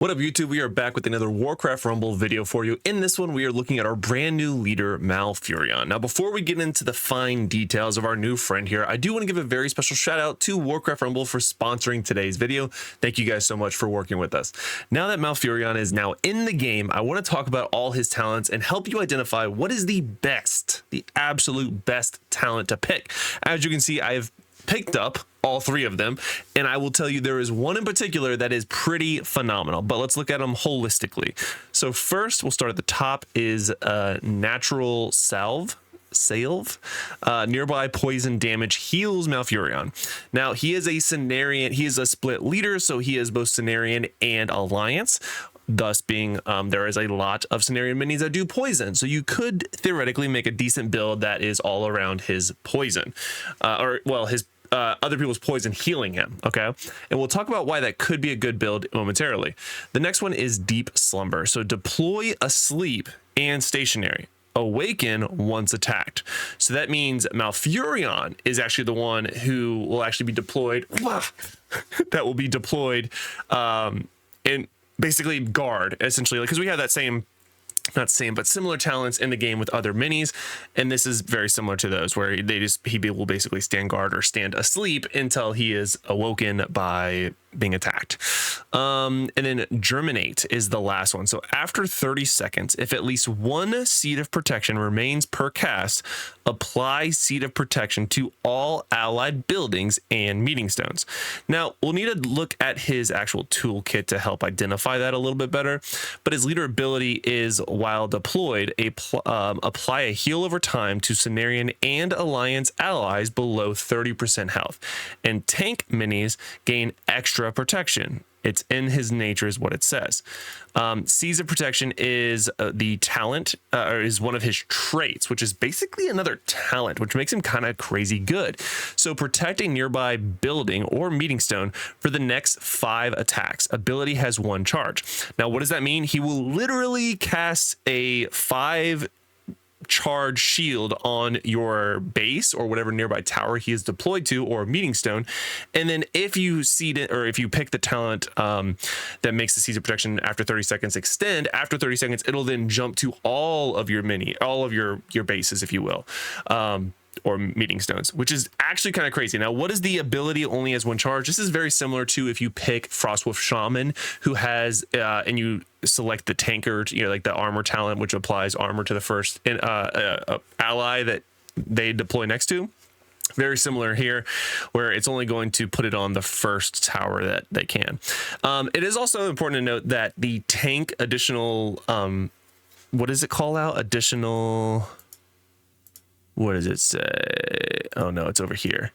What up, YouTube? We are back with another Warcraft Rumble video for you. In this one, we are looking at our brand new leader, Malfurion. Now, before we get into the fine details of our new friend here, I do want to give a very special shout out to Warcraft Rumble for sponsoring today's video. Thank you guys so much for working with us. Now that Malfurion is now in the game, I want to talk about all his talents and help you identify what is the best, the absolute best talent to pick. As you can see, I have picked up all three of them, and I will tell you there is one in particular that is pretty phenomenal, but let's look at them holistically. So first, we'll start at the top, is natural salve. Nearby poison damage heals Malfurion. Now, he is a Cenarian, he is a split leader, so he is both Cenarian and Alliance. Thus being, there is a lot of Cenarian minis that do poison. So you could theoretically make a decent build that is all around his poison. His other people's poison healing him, okay? And we'll talk about why that could be a good build momentarily. The next one is Deep Slumber. So deploy asleep and stationary. Awaken once attacked. So that means Malfurion is actually the one who will actually be deployed. That will be deployed and basically guard, essentially, because we have that same, not same, but similar talents in the game with other minis, and this is very similar to those where he will basically stand guard or stand asleep until he is awoken by being attacked. And then Germinate is the last one. So after 30 seconds, if at least one seed of protection remains per cast, apply seed of protection to all allied buildings and meeting stones. Now, we'll need to look at his actual toolkit to help identify that a little bit better, but his leader ability is, while deployed, apply a heal over time to Cenarian and Alliance allies below 30% health, and tank minis gain extra protection. It's in his nature is what it says. Seeds of Protection is the talent, or is one of his traits, which is basically another talent, which makes him kind of crazy good. So protect a nearby building or meeting stone for the next 5 attacks. Ability has 1 charge. Now, what does that mean? He will literally cast a 5 charge shield on your base or whatever nearby tower he is deployed to, or meeting stone, and then if you seed it, or if you pick the talent that makes the Seeds of Protection after 30 seconds extend, after 30 seconds it'll then jump to all of your your bases, if you will, or meeting stones, which is actually kind of crazy. Now, what is the ability only has 1 charge? This is very similar to if you pick Frostwolf Shaman, who has and you select the tanker, like the armor talent, which applies armor to the first ally that they deploy next to. Very similar here, where it's only going to put it on the first tower that they can. It is also important to note that the tank additional, what does it call out? Additional, what does it say? Oh no, it's over here.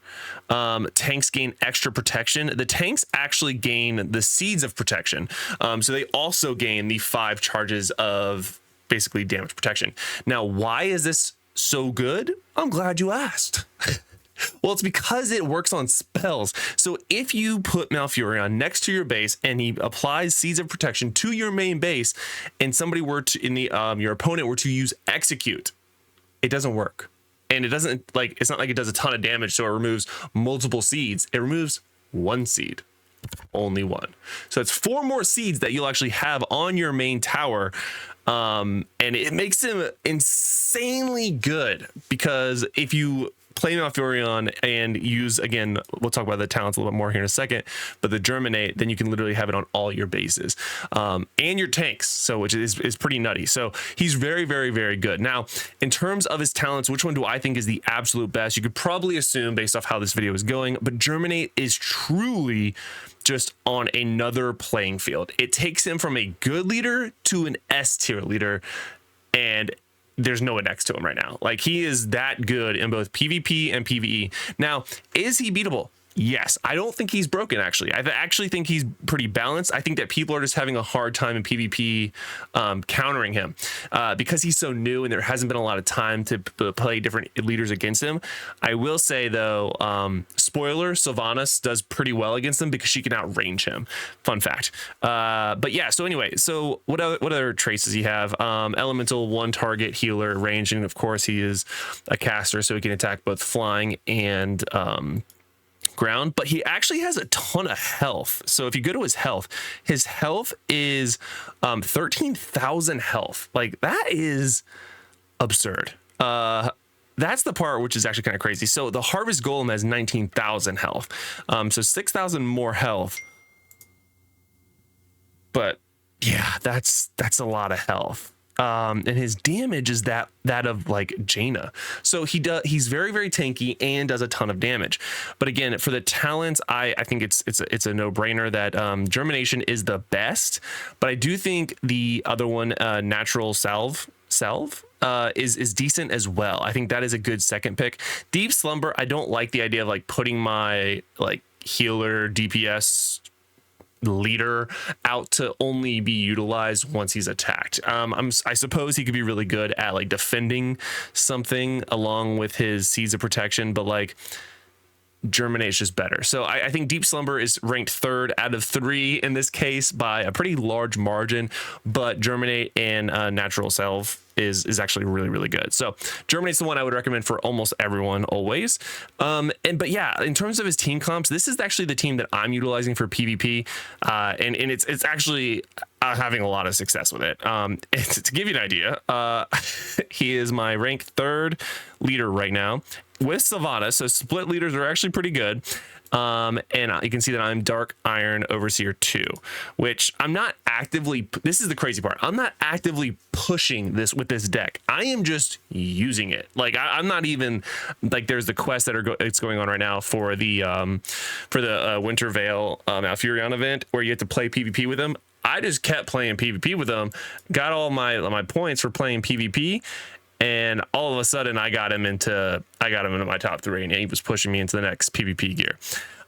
Tanks gain extra protection. The tanks actually gain the Seeds of Protection. So they also gain the 5 charges of basically damage protection. Now, why is this so good? I'm glad you asked. Well, it's because it works on spells. So if you put Malfurion next to your base and he applies Seeds of Protection to your main base, and somebody were to, your opponent were to use Execute, it doesn't work. And it doesn't, it's not like it does a ton of damage, so it removes multiple seeds. It removes 1 seed, only 1. So it's 4 more seeds that you'll actually have on your main tower. And it makes him insanely good, because if you play Malfurion and use, again, we'll talk about the talents a little bit more here in a second, but the Germinate, then you can literally have it on all your bases, and your tanks, so which is pretty nutty. So he's very, very, very good. Now, in terms of his talents, which one do I think is the absolute best? You could probably assume based off how this video is going, but Germinate is truly just on another playing field. It takes him from a good leader to an S tier leader, and there's no one next to him right now. He is that good in both PvP and PvE. Now, is he beatable? Yes. I don't think he's broken, actually. I actually think he's pretty balanced. I think that people are just having a hard time in PvP countering him because he's so new and there hasn't been a lot of time to play different leaders against him. I will say, though, spoiler, Sylvanas does pretty well against him because she can outrange him. Fun fact. But yeah, so anyway, so what other traits does he have? Elemental, 1 target, healer, range, and of course he is a caster, so he can attack both flying and ground, but he actually has a ton of health. So if you go to his health is 13,000 health. Like, that is absurd. That's the part which is actually kind of crazy. So the Harvest Golem has 19,000 health. So 6,000 more health. But yeah, that's a lot of health. And his damage is that of like Jaina. So he's very, very tanky and does a ton of damage. But again, for the talents, I think it's a no-brainer that Germination is the best. But I do think the other one, Natural Salve, is decent as well. I think that is a good second pick. Deep Slumber, I don't like the idea of like putting my like healer DPS leader out to only be utilized once he's attacked. I suppose he could be really good at like defending something along with his Seeds of Protection, but like Germinate is just better. So I think Deep Slumber is ranked 3rd out of 3 in this case by a pretty large margin, but Germinate and Natural Salve is actually really, really good. So Germinate's the one I would recommend for almost everyone always. But yeah, in terms of his team comps, this is actually the team that I'm utilizing for PvP, and it's actually having a lot of success with it. To give you an idea, he is my rank 3rd leader right now with Savannah. So split leaders are actually pretty good. And you can see that I'm Dark Iron Overseer 2, which I'm not actively, this is the crazy part, I'm not actively pushing this with this deck. I am just using it. Like I'm not even, like there's the quest that it's going on right now for the Winter Veil Malfurion event where you have to play PvP with them. I just kept playing PvP with them, got all my points for playing PvP, and all of a sudden I got him into my top 3, and he was pushing me into the next PvP gear.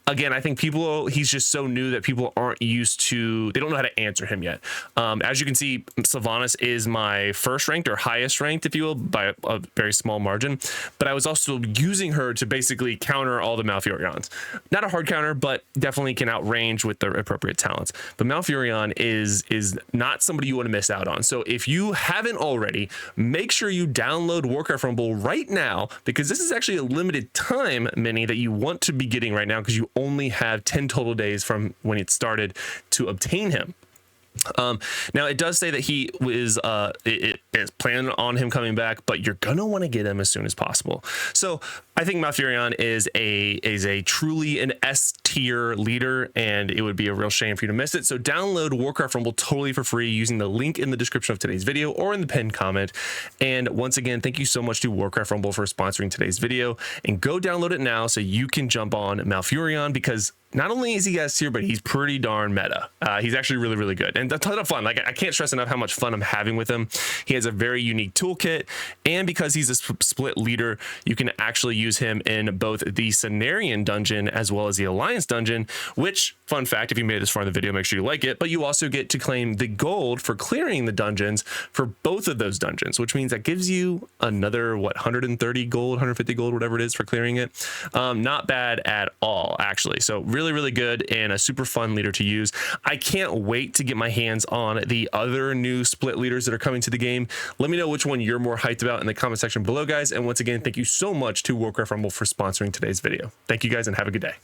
Again, I think he's just so new that people aren't used to, they don't know how to answer him yet. As you can see, Sylvanas is my first ranked or highest ranked, if you will, by a very small margin. But I was also using her to basically counter all the Malfurions. Not a hard counter, but definitely can outrange with the appropriate talents. But Malfurion is not somebody you want to miss out on. So if you haven't already, make sure you download Warcraft Rumble right now, because this is actually a limited time mini that you want to be getting right now, because you only have 10 total days from when it started to obtain him. Now it does say that he is planning on him coming back, but you're gonna want to get him as soon as possible. So I think Malfurion is a truly an S tier leader, and it would be a real shame for you to miss it. So download Warcraft Rumble totally for free using the link in the description of today's video or in the pinned comment. And once again, thank you so much to Warcraft Rumble for sponsoring today's video, and go download it now so you can jump on Malfurion, because not only is he S tier, but he's pretty darn meta. He's actually really, really good and a ton of fun. Like, I can't stress enough how much fun I'm having with him. He has a very unique toolkit, and because he's a split leader, you can actually use him in both the Cenarian dungeon as well as the Alliance dungeon, which, fun fact, if you made it this far in the video, make sure you like it, but you also get to claim the gold for clearing the dungeons for both of those dungeons, which means that gives you another, 130 gold, 150 gold, whatever it is for clearing it. Not bad at all, actually. So really, really good and a super fun leader to use. I can't wait to get my hands on the other new split leaders that are coming to the game. Let me know which one you're more hyped about in the comment section below, guys. And once again, thank you so much to Warcraft Rumble for sponsoring today's video. Thank you guys, and have a good day.